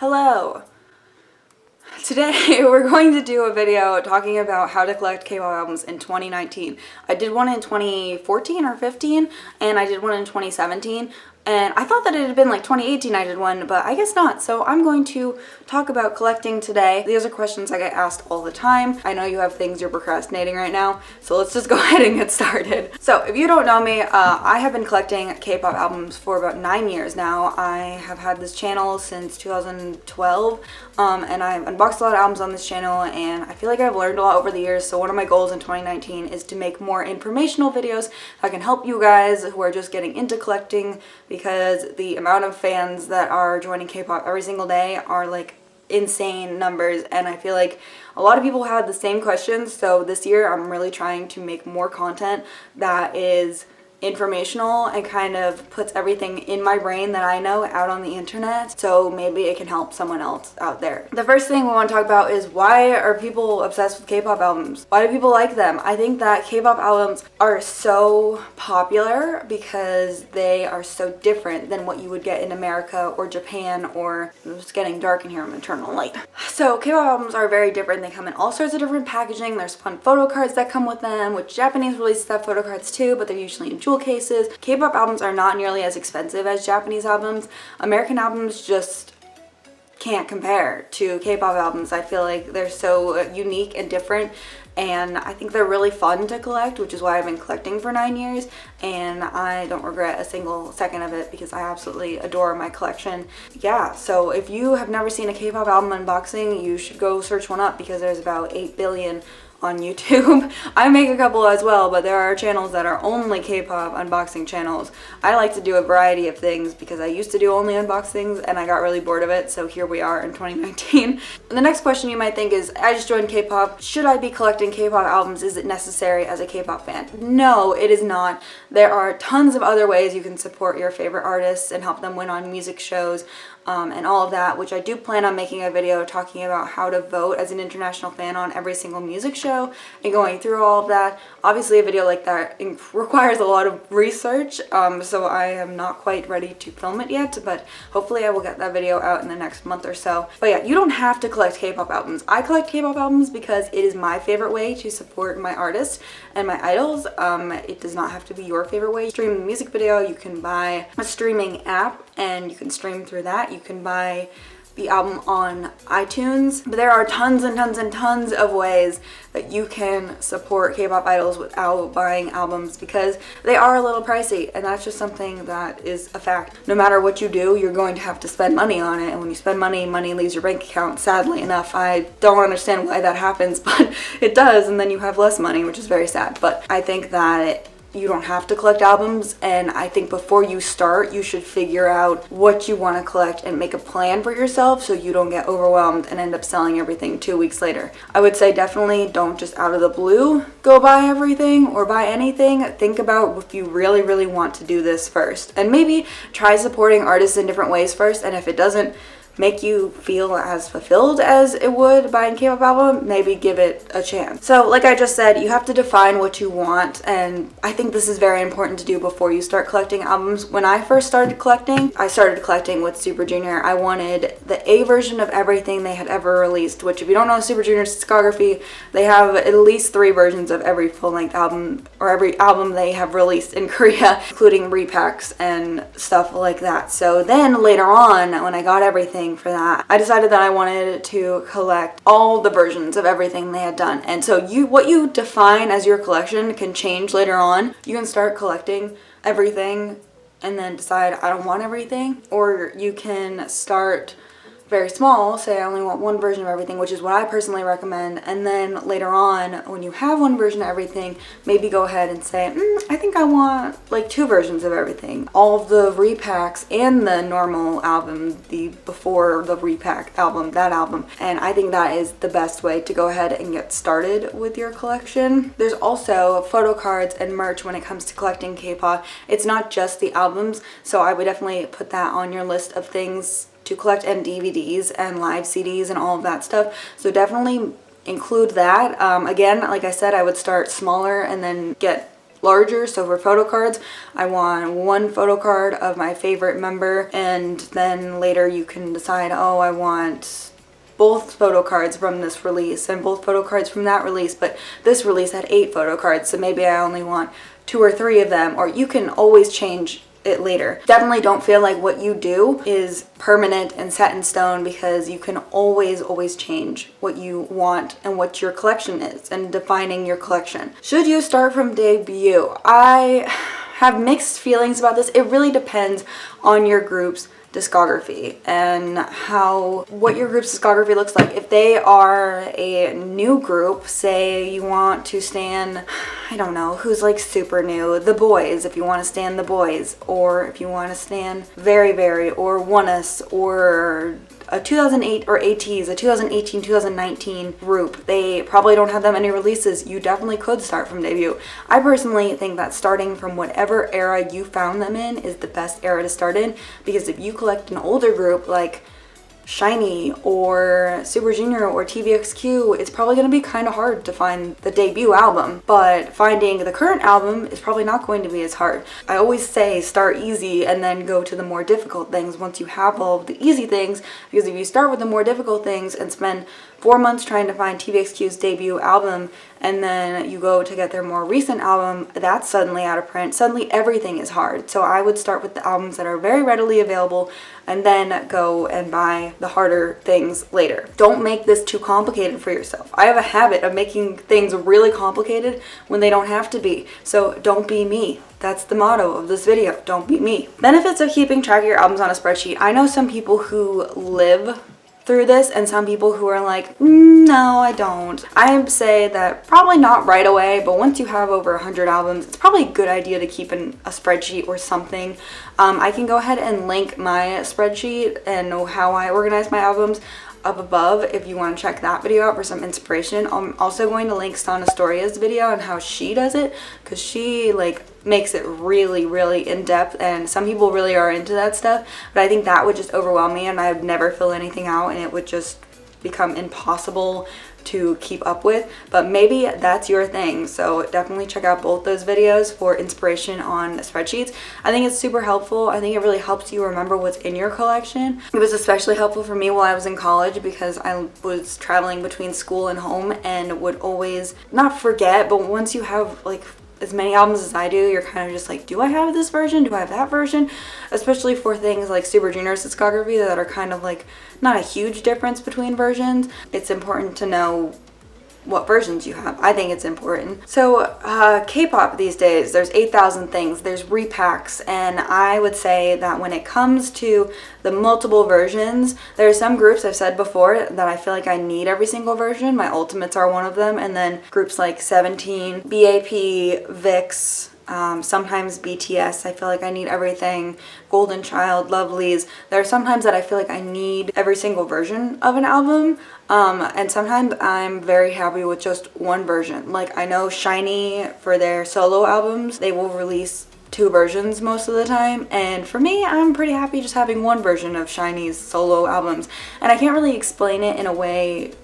Hello! Today we're going to do a video talking about how to collect K-pop albums in 2019. I did one in 2014 or 15 and I did one in 2017. And I thought that it had been like 2018 I did one, but I guess not. So I'm going to talk about collecting today. These are questions I get asked all the time. I know you have things you're procrastinating right now, so let's just go ahead and get started. So if you don't know me, I have been collecting K-pop albums for about 9 years now. I have had this channel since 2012, and I've unboxed a lot of albums on this channel, and I feel like I've learned a lot over the years. So one of my goals in 2019 is to make more informational videos that can help you guys who are just getting into collecting, because the amount of fans that are joining K-pop every single day are like insane numbers, and I feel like a lot of people had the same questions. So this year I'm really trying to make more content that is informational and kind of puts everything in my brain that I know out on the internet, so maybe it can help someone else out there. The first thing we want to talk about is, why are people obsessed with K-pop albums? Why do people like them? I think that K-pop albums are so popular because they are so different than what you would get in America or Japan, or it's getting dark in here, I'm gonna turn on the light. So K-pop albums are very different. They come in all sorts of different packaging. There's fun photo cards that come with them, which Japanese releases have photo cards too, but they're usually in jewel cases. K-pop albums are not nearly as expensive as Japanese albums. American albums just can't compare to K-pop albums. I feel like they're so unique and different, and I think they're really fun to collect, which is why I've been collecting for 9 years, and I don't regret a single second of it because I absolutely adore my collection. Yeah, so if you have never seen a K-pop album unboxing, you should go search one up, because there's about 8 billion on YouTube. I make a couple as well, but there are channels that are only K-pop unboxing channels. I like to do a variety of things because I used to do only unboxings and I got really bored of it, so here we are in 2019. And the next question you might think is, I just joined K-pop, should I be collecting K-pop albums? Is it necessary as a K-pop fan? No, it is not. There are tons of other ways you can support your favorite artists and help them win on music shows, and all of that, which I do plan on making a video talking about how to vote as an international fan on every single music show and going through all of that. Obviously a video like that requires a lot of research, so I am not quite ready to film it yet, but hopefully I will get that video out in the next month or so. But yeah, you don't have to collect K-pop albums. I collect K-pop albums because it is my favorite way to support my artists and my idols. It does not have to be your favorite way. Stream a music video, you can buy a streaming app and you can stream through that. You can buy the album on iTunes, but there are tons and tons and tons of ways that you can support K-pop idols without buying albums, because they are a little pricey, and that's just something that is a fact. No matter what you do, you're going to have to spend money on it, and when you spend money, money leaves your bank account, sadly enough. I don't understand why that happens, but it does, and then you have less money, which is very sad. But I think that you don't have to collect albums, and I think before you start, you should figure out what you want to collect and make a plan for yourself so you don't get overwhelmed and end up selling everything 2 weeks later. I would say definitely don't just out of the blue go buy everything or buy anything. Think about if you really, really want to do this first, and maybe try supporting artists in different ways first, and if it doesn't make you feel as fulfilled as it would buying a K-pop album, maybe give it a chance. So like I just said, you have to define what you want, and I think this is very important to do before you start collecting albums. When I first started collecting, I started collecting with Super Junior. I wanted the A version of everything they had ever released, which if you don't know Super Junior's discography, they have at least 3 versions of every full-length album, or every album they have released in Korea, including repacks and stuff like that. So then later on, when I got everything for that, I decided that I wanted to collect all the versions of everything they had done. And so what you define as your collection can change later on. You can start collecting everything and then decide I don't want everything, or you can start very small, say I only want 1 version of everything, which is what I personally recommend, and then later on, when you have 1 version of everything, maybe go ahead and say, I think I want like 2 versions of everything. All of the repacks and the normal album, the before the repack album, that album. And I think that is the best way to go ahead and get started with your collection. There's also photo cards and merch when it comes to collecting K-pop. It's not just the albums, so I would definitely put that on your list of things to collect, and DVDs and live CDs and all of that stuff. So definitely include that. Again, like I said, I would start smaller and then get larger. So for photo cards, I want one photo card of my favorite member, and then later you can decide, oh, I want both photo cards from this release and both photo cards from that release, but this release had 8 photo cards, so maybe I only want 2 or 3 of them, or you can always change it later. Definitely don't feel like what you do is permanent and set in stone, because you can always change what you want and what your collection is and defining your collection. Should you start from debut? I have mixed feelings about this. It really depends on your group's discography and what your group's discography looks like. If they are a new group, say you want to stan, I don't know, who's like super new, The Boys, if you want to stan The Boys, or if you want to stan Very Very or ONEUS, or a 2008 or ATEEZ, a 2018-2019 group. They probably don't have that many releases. You definitely could start from debut. I personally think that starting from whatever era you found them in is the best era to start in, because if you collect an older group like SHINee or Super Junior or TVXQ, it's probably going to be kind of hard to find the debut album, but finding the current album is probably not going to be as hard. I always say start easy and then go to the more difficult things once you have all of the easy things, because if you start with the more difficult things and spend 4 months trying to find TVXQ's debut album, and then you go to get their more recent album that's suddenly out of print, suddenly everything is hard. So I would start with the albums that are very readily available and then go and buy the harder things later. Don't make this too complicated for yourself. I have a habit of making things really complicated when they don't have to be. So don't be me. That's the motto of this video. Don't be me. Benefits of keeping track of your albums on a spreadsheet. I know some people who live through this and some people who are like, no, I don't. I say that probably not right away, but once you have over 100 albums, it's probably a good idea to keep in a spreadsheet or something. I can go ahead and link my spreadsheet and know how I organize my albums up above if you want to check that video out for some inspiration. I'm also going to link Sana Storia's video on how she does it, because she makes it really in-depth, and some people really are into that stuff, but I think that would just overwhelm me and I would never fill anything out and it would just become impossible to keep up with. But maybe that's your thing, so definitely check out both those videos for inspiration on spreadsheets. I think it's super helpful. I think it really helps you remember what's in your collection. It was especially helpful for me while I was in college, because I was traveling between school and home and would always not forget, but once you have as many albums as I do, you're kind of just like, do I have this version? Do I have that version? Especially for things like Super Junior's discography that are kind of not a huge difference between versions. It's important to know what versions you have. I think it's important. So K-pop these days, there's 8,000 things, there's repacks, and I would say that when it comes to the multiple versions, there are some groups I've said before that I feel like I need every single version. My Ultimates are one of them, and then groups like 17, BAP, VIX, sometimes BTS, I feel like I need everything, Golden Child, Lovelies. There are sometimes that I feel like I need every single version of an album, and sometimes I'm very happy with just one version. Like, I know SHINee, for their solo albums, they will release 2 versions most of the time, and for me, I'm pretty happy just having one version of SHINee's solo albums, and I can't really explain it in a way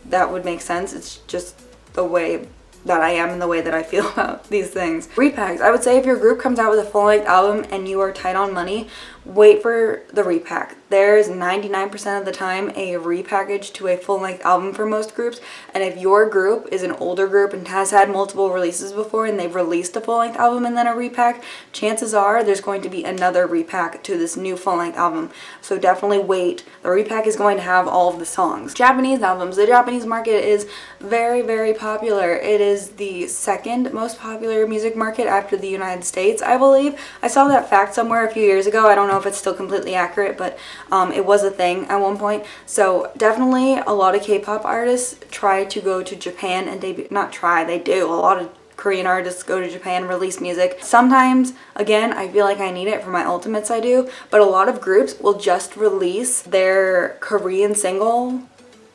that would make sense. It's just the way that I am and the way that I feel about these things. Repacks. I would say if your group comes out with a full-length album and you are tight on money, wait for the repack. There's 99% of the time a repackage to a full-length album for most groups, and if your group is an older group and has had multiple releases before and they've released a full-length album and then a repack, chances are there's going to be another repack to this new full-length album. So definitely wait. The repack is going to have all of the songs. Japanese albums. The Japanese market is very popular. It is the second most popular music market after the United States, I believe. I saw that fact somewhere a few years ago. I don't know if it's still completely accurate, but it was a thing at one point. So definitely a lot of K-pop artists try to go to Japan and debut. Not try, they do. A lot of Korean artists go to Japan, release music. Sometimes, again, I feel like I need it for my Ultimates, I do, but a lot of groups will just release their Korean single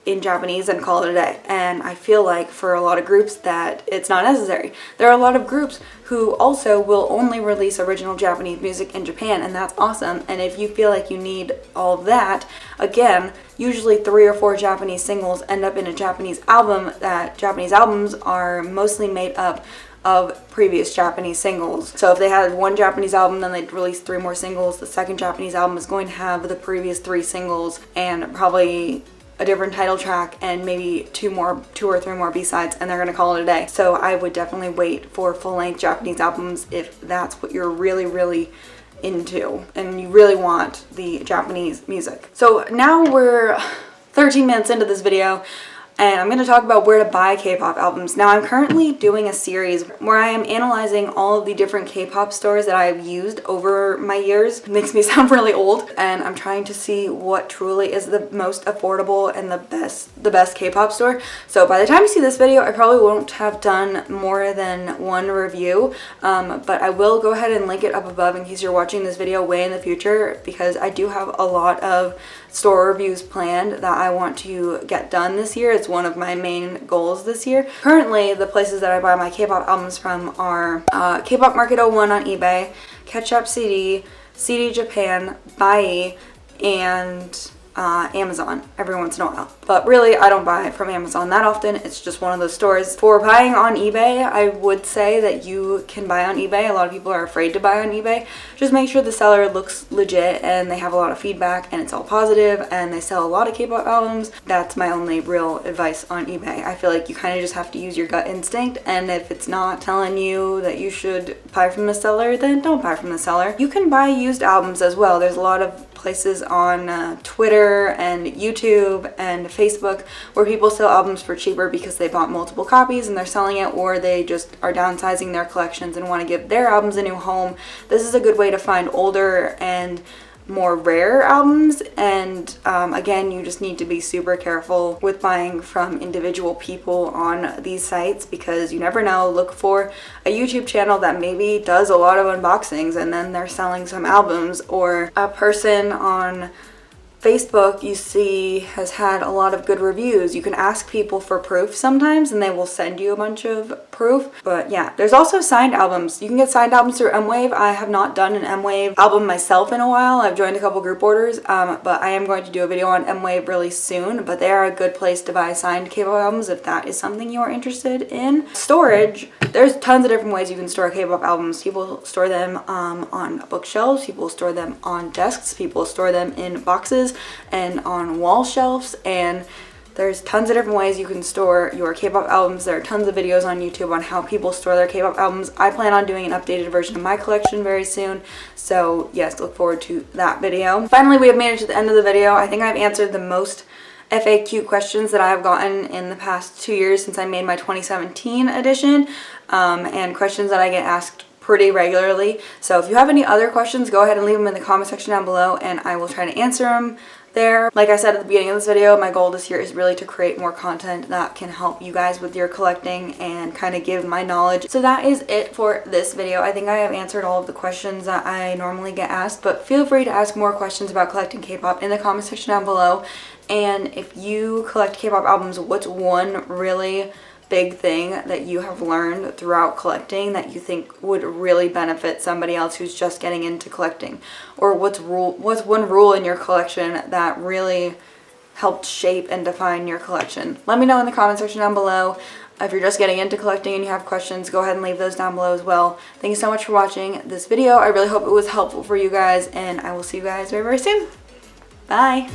in Japanese and call it a day, and I feel like for a lot of groups that it's not necessary. There are a lot of groups who also will only release original Japanese music in Japan, and that's awesome. And if you feel like you need all of that, again, usually 3 or 4 Japanese singles end up in a Japanese album. That Japanese albums are mostly made up of previous Japanese singles. So if they had one Japanese album, then they'd release 3 more singles. The second Japanese album is going to have the previous 3 singles and probably a different title track and maybe 2 or 3 more B-sides, and they're gonna call it a day. So I would definitely wait for full-length Japanese albums if that's what you're really into and you really want the Japanese music. So now we're 13 minutes into this video, and I'm going to talk about where to buy K-pop albums. Now, I'm currently doing a series where I am analyzing all of the different K-pop stores that I've used over my years. It makes me sound really old, and I'm trying to see what truly is the most affordable and the best K-pop store. So by the time you see this video, I probably won't have done more than 1 review, but I will go ahead and link it up above in case you're watching this video way in the future, because I do have a lot of store reviews planned that I want to get done this year. It's one of my main goals this year. Currently, the places that I buy my K-pop albums from are K-pop Market 01 on eBay, Ketchup CD, CD Japan, Baek, and Amazon every once in a while. But really, I don't buy from Amazon that often. It's just one of those stores. For buying on eBay, I would say that you can buy on eBay. A lot of people are afraid to buy on eBay. Just make sure the seller looks legit and they have a lot of feedback and it's all positive and they sell a lot of K-pop albums. That's my only real advice on eBay. I feel like you kind of just have to use your gut instinct, and if it's not telling you that you should buy from the seller, then don't buy from the seller. You can buy used albums as well. There's a lot of places on Twitter and YouTube and Facebook where people sell albums for cheaper because they bought multiple copies and they're selling it, or they just are downsizing their collections and want to give their albums a new home. This is a good way to find older and more rare albums, and again, you just need to be super careful with buying from individual people on these sites, because you never know. Look for a YouTube channel that maybe does a lot of unboxings and then they're selling some albums, or a person on Facebook you see has had a lot of good reviews. You can ask people for proof sometimes and they will send you a bunch of proof. But yeah, there's also signed albums. You can get signed albums through M-Wave. I have not done an M-Wave album myself in a while. I've joined a couple group orders, but I am going to do a video on M-Wave really soon. But they are a good place to buy signed K-pop albums if that is something you are interested in. Storage, there's tons of different ways you can store K-pop albums. People store them on bookshelves, people store them on desks, people store them in boxes and on wall shelves, and there's tons of different ways you can store your K-pop albums. There are tons of videos on YouTube on how people store their K-pop albums. I plan on doing an updated version of my collection very soon, so yes, look forward to that video. Finally, we have made it to the end of the video. I think I've answered the most FAQ questions that I've gotten in the past 2 years since I made my 2017 edition, and questions that I get asked pretty regularly. So if you have any other questions, go ahead and leave them in the comment section down below and I will try to answer them there. Like I said at the beginning of this video, my goal this year is really to create more content that can help you guys with your collecting and kind of give my knowledge. So that is it for this video. I think I have answered all of the questions that I normally get asked, but feel free to ask more questions about collecting K-pop in the comment section down below. And if you collect K-pop albums, what's one really big thing that you have learned throughout collecting that you think would really benefit somebody else who's just getting into collecting? Or what's one rule in your collection that really helped shape and define your collection? Let me know in the comment section down below. If you're just getting into collecting and you have questions, go ahead and leave those down below as well. Thank you so much for watching this video. I really hope it was helpful for you guys, and I will see you guys very, very soon. Bye!